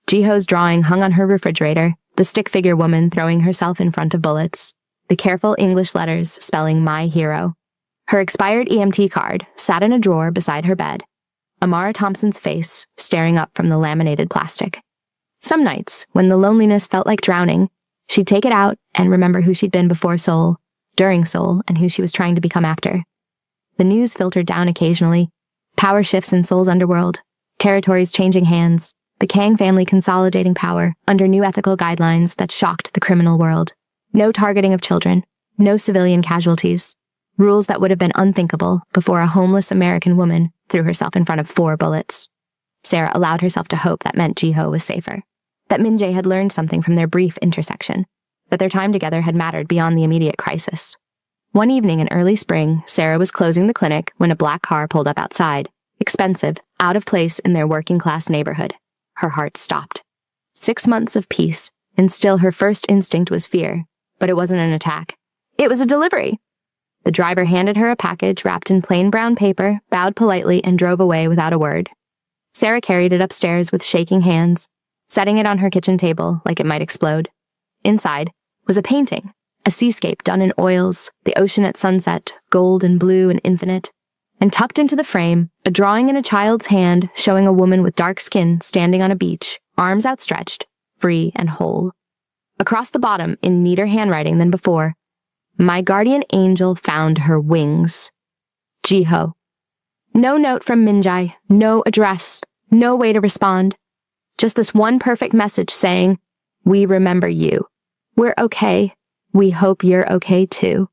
Jiho's drawing hung on her refrigerator, the stick figure woman throwing herself in front of bullets, the careful English letters spelling "My Hero." Her expired EMT card sat in a drawer beside her bed, Amara Thompson's face staring up from the laminated plastic. Some nights, when the loneliness felt like drowning, she'd take it out and remember who she'd been before Seoul, during Seoul, and who she was trying to become after. The news filtered down occasionally, power shifts in Seoul's underworld, territories changing hands, the Kang family consolidating power under new ethical guidelines that shocked the criminal world. No targeting of children, no civilian casualties, rules that would have been unthinkable before a homeless American woman threw herself in front of 4 bullets. Sarah allowed herself to hope that meant Jiho was safer, that Min-jae had learned something from their brief intersection, that their time together had mattered beyond the immediate crisis. One evening in early spring, Sarah was closing the clinic when a black car pulled up outside, expensive, out of place in their working-class neighborhood. Her heart stopped. 6 months of peace, and still her first instinct was fear, but it wasn't an attack. It was a delivery. The driver handed her a package wrapped in plain brown paper, bowed politely, and drove away without a word. Sarah carried it upstairs with shaking hands, setting it on her kitchen table like it might explode. Inside was a painting, a seascape done in oils, the ocean at sunset, gold and blue and infinite. And tucked into the frame, a drawing in a child's hand showing a woman with dark skin standing on a beach, arms outstretched, free and whole. Across the bottom, in neater handwriting than before, "My guardian angel found her wings. Jiho." No note from Min-jae, no address, no way to respond. Just this one perfect message saying, "We remember you. We're okay. We hope you're okay too."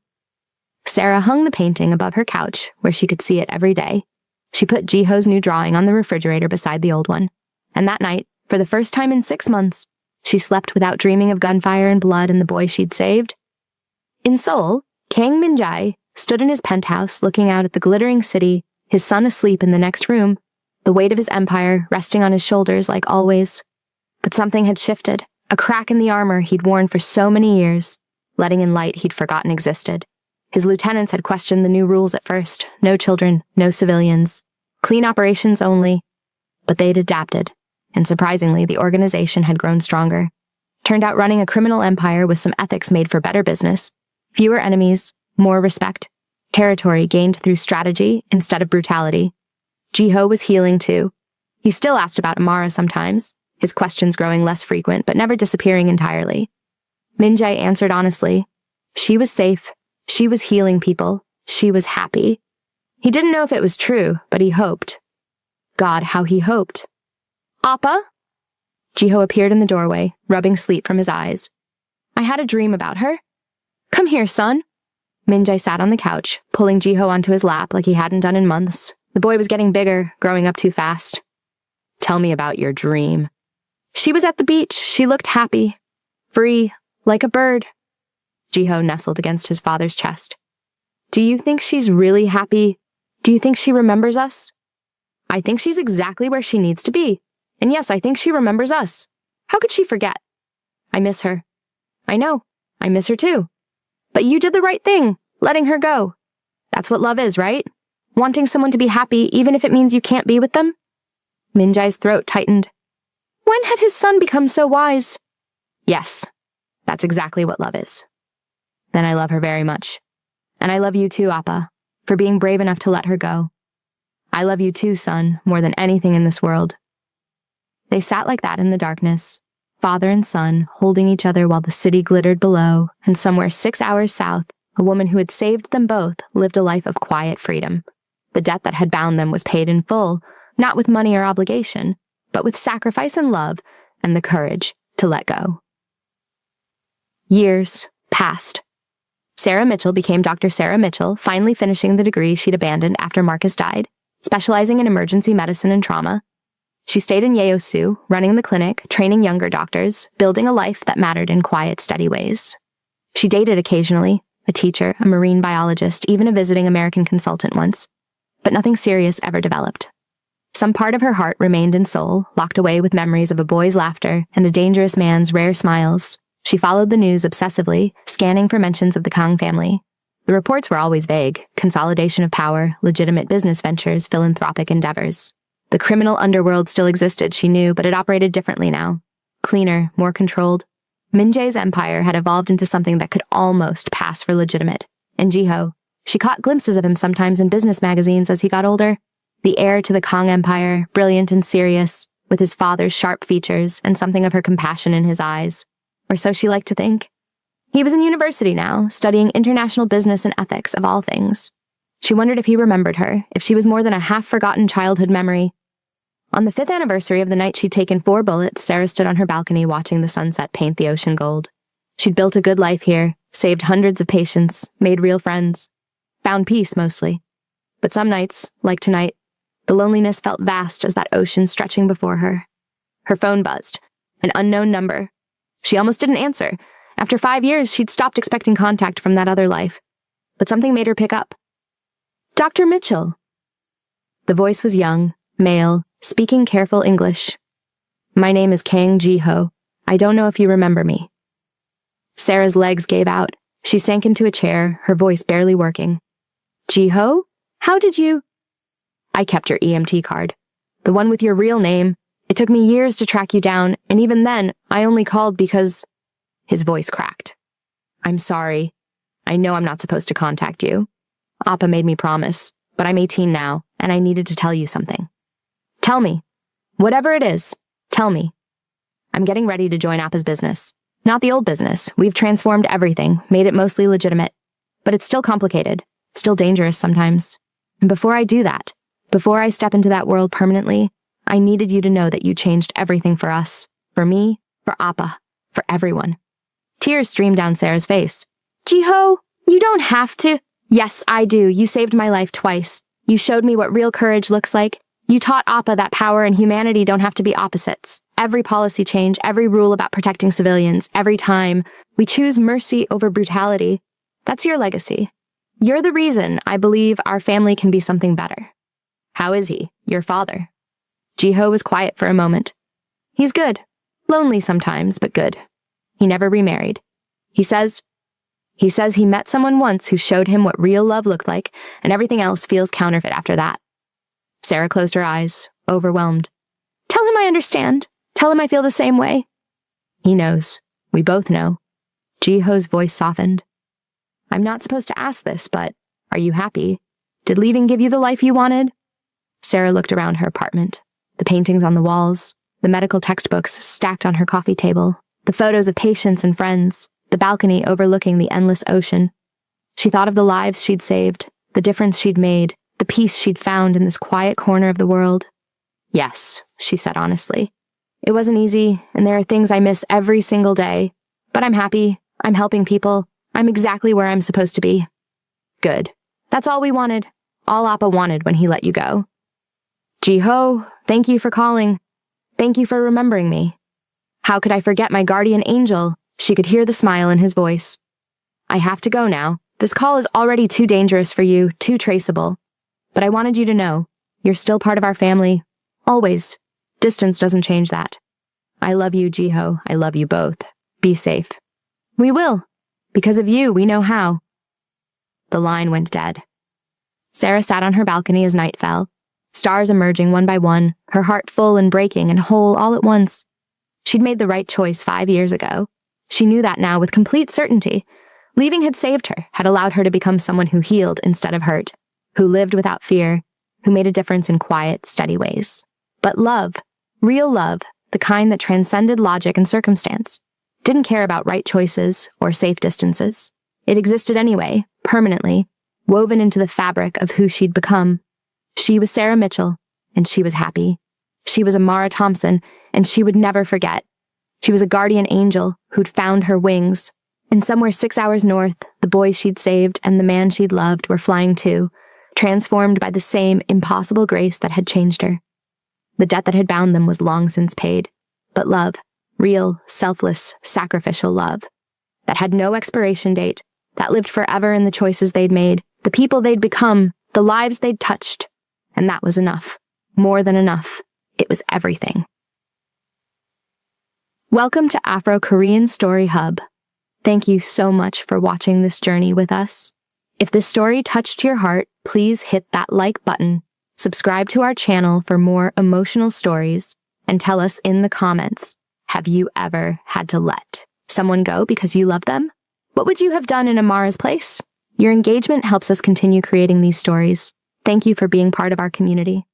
Sarah hung the painting above her couch, where she could see it every day. She put Jiho's new drawing on the refrigerator beside the old one. And that night, for the first time in 6 months, she slept without dreaming of gunfire and blood and the boy she'd saved. In Seoul, Kang Min-jae stood in his penthouse looking out at the glittering city, his son asleep in the next room, the weight of his empire resting on his shoulders like always. But something had shifted, a crack in the armor he'd worn for so many years, letting in light he'd forgotten existed. His lieutenants had questioned the new rules at first. No children, no civilians. Clean operations only. But they'd adapted, and surprisingly, the organization had grown stronger. Turned out running a criminal empire with some ethics made for better business. Fewer enemies, more respect. Territory gained through strategy instead of brutality. Jiho was healing too. He still asked about Amara sometimes, his questions growing less frequent but never disappearing entirely. Min-jae answered honestly. She was safe. She was healing people. She was happy. He didn't know if it was true, but he hoped. God, how he hoped. "Appa?" Jiho appeared in the doorway, rubbing sleep from his eyes. "I had a dream about her." "Come here, son." Min-jae sat on the couch, pulling Jiho onto his lap like he hadn't done in months. The boy was getting bigger, growing up too fast. "Tell me about your dream." "She was at the beach. She looked happy. Free, like a bird." Jiho nestled against his father's chest. "Do you think she's really happy? Do you think she remembers us?" "I think she's exactly where she needs to be. And yes, I think she remembers us. How could she forget? I miss her." "I know. I miss her too. But you did the right thing, letting her go. That's what love is, right? Wanting someone to be happy even if it means you can't be with them?" Min-jae's throat tightened. When had his son become so wise? "Yes, that's exactly what love is." "Then I love her very much. And I love you too, Appa, for being brave enough to let her go. I love you too, son, more than anything in this world." They sat like that in the darkness, father and son, holding each other while the city glittered below, and somewhere 6 hours south, a woman who had saved them both lived a life of quiet freedom. The debt that had bound them was paid in full, not with money or obligation, but with sacrifice and love and the courage to let go. Years passed. Sarah Mitchell became Dr. Sarah Mitchell, finally finishing the degree she'd abandoned after Marcus died, specializing in emergency medicine and trauma. She stayed in Yeosu, running the clinic, training younger doctors, building a life that mattered in quiet, steady ways. She dated occasionally, a teacher, a marine biologist, even a visiting American consultant once. But nothing serious ever developed. Some part of her heart remained in Seoul, locked away with memories of a boy's laughter and a dangerous man's rare smiles. She followed the news obsessively, scanning for mentions of the Kang family. The reports were always vague: consolidation of power, legitimate business ventures, philanthropic endeavors. The criminal underworld still existed, she knew, but it operated differently now. Cleaner, more controlled. Min Jae's empire had evolved into something that could almost pass for legitimate. And Jiho, she caught glimpses of him sometimes in business magazines as he got older. The heir to the Kang empire, brilliant and serious, with his father's sharp features and something of her compassion in his eyes. Or so she liked to think. He was in university now, studying international business and ethics of all things. She wondered if he remembered her, if she was more than a half-forgotten childhood memory. On the 5th anniversary of the night she'd taken 4 bullets, Sarah stood on her balcony watching the sunset paint the ocean gold. She'd built a good life here, saved hundreds of patients, made real friends. Found peace, mostly. But some nights, like tonight, the loneliness felt vast as that ocean stretching before her. Her phone buzzed. An unknown number. She almost didn't answer. After 5 years, she'd stopped expecting contact from that other life. But something made her pick up. Dr. Mitchell. The voice was young, male, speaking careful English. My name is Kang Jiho. I don't know if you remember me. Sarah's legs gave out. She sank into a chair, her voice barely working. Jiho? How did you... I kept your EMT card. The one with your real name. It took me years to track you down, and even then, I only called because... His voice cracked. I'm sorry. I know I'm not supposed to contact you. Appa made me promise, but I'm 18 now, and I needed to tell you something. Tell me. Whatever it is, tell me. I'm getting ready to join Appa's business. Not the old business. We've transformed everything, made it mostly legitimate. But it's still complicated, still dangerous sometimes. And before I do that, before I step into that world permanently, I needed you to know that you changed everything for us. For me, for Appa, for everyone. Tears streamed down Sarah's face. Jiho, you don't have to. Yes, I do. You saved my life twice. You showed me what real courage looks like. You taught Appa that power and humanity don't have to be opposites. Every policy change, every rule about protecting civilians, every time we choose mercy over brutality. That's your legacy. You're the reason I believe our family can be something better. How is he, your father? Jiho was quiet for a moment. He's good. Lonely sometimes, but good. He never remarried. He says he met someone once who showed him what real love looked like, and everything else feels counterfeit after that. Sarah closed her eyes, overwhelmed. Tell him I understand. Tell him I feel the same way. He knows. We both know. Jiho's voice softened. I'm not supposed to ask this, but are you happy? Did leaving give you the life you wanted? Sarah looked around her apartment. The paintings on the walls, the medical textbooks stacked on her coffee table, the photos of patients and friends, the balcony overlooking the endless ocean. She thought of the lives she'd saved, the difference she'd made, the peace she'd found in this quiet corner of the world. Yes, she said honestly. It wasn't easy, and there are things I miss every single day. But I'm happy. I'm helping people. I'm exactly where I'm supposed to be. Good. That's all we wanted. All Appa wanted when he let you go. Jiho, thank you for calling. Thank you for remembering me. How could I forget my guardian angel? She could hear the smile in his voice. I have to go now. This call is already too dangerous for you, too traceable. But I wanted you to know, you're still part of our family. Always. Distance doesn't change that. I love you, Jiho. I love you both. Be safe. We will. Because of you, we know how. The line went dead. Sarah sat on her balcony as night fell, stars emerging one by one, her heart full and breaking and whole all at once. She'd made the right choice 5 years ago. She knew that now with complete certainty. Leaving had saved her, had allowed her to become someone who healed instead of hurt, who lived without fear, who made a difference in quiet, steady ways. But love, real love, the kind that transcended logic and circumstance, didn't care about right choices or safe distances. It existed anyway, permanently, woven into the fabric of who she'd become. She was Sarah Mitchell, and she was happy. She was Amara Thompson, and she would never forget. She was a guardian angel who'd found her wings, And somewhere 6 hours north, the boy she'd saved and the man she'd loved were flying too, transformed by the same impossible grace that had changed her. The debt that had bound them was long since paid, but love, real, selfless, sacrificial love, that had no expiration date, that lived forever in the choices they'd made, the people they'd become, the lives they'd touched. And that was enough. More than enough. It was everything. Welcome to Afro-Korean Story Hub. Thank you so much for watching this journey with us. If this story touched your heart, please hit that like button, subscribe to our channel for more emotional stories, and tell us in the comments, have you ever had to let someone go because you love them? What would you have done in Amara's place? Your engagement helps us continue creating these stories. Thank you for being part of our community.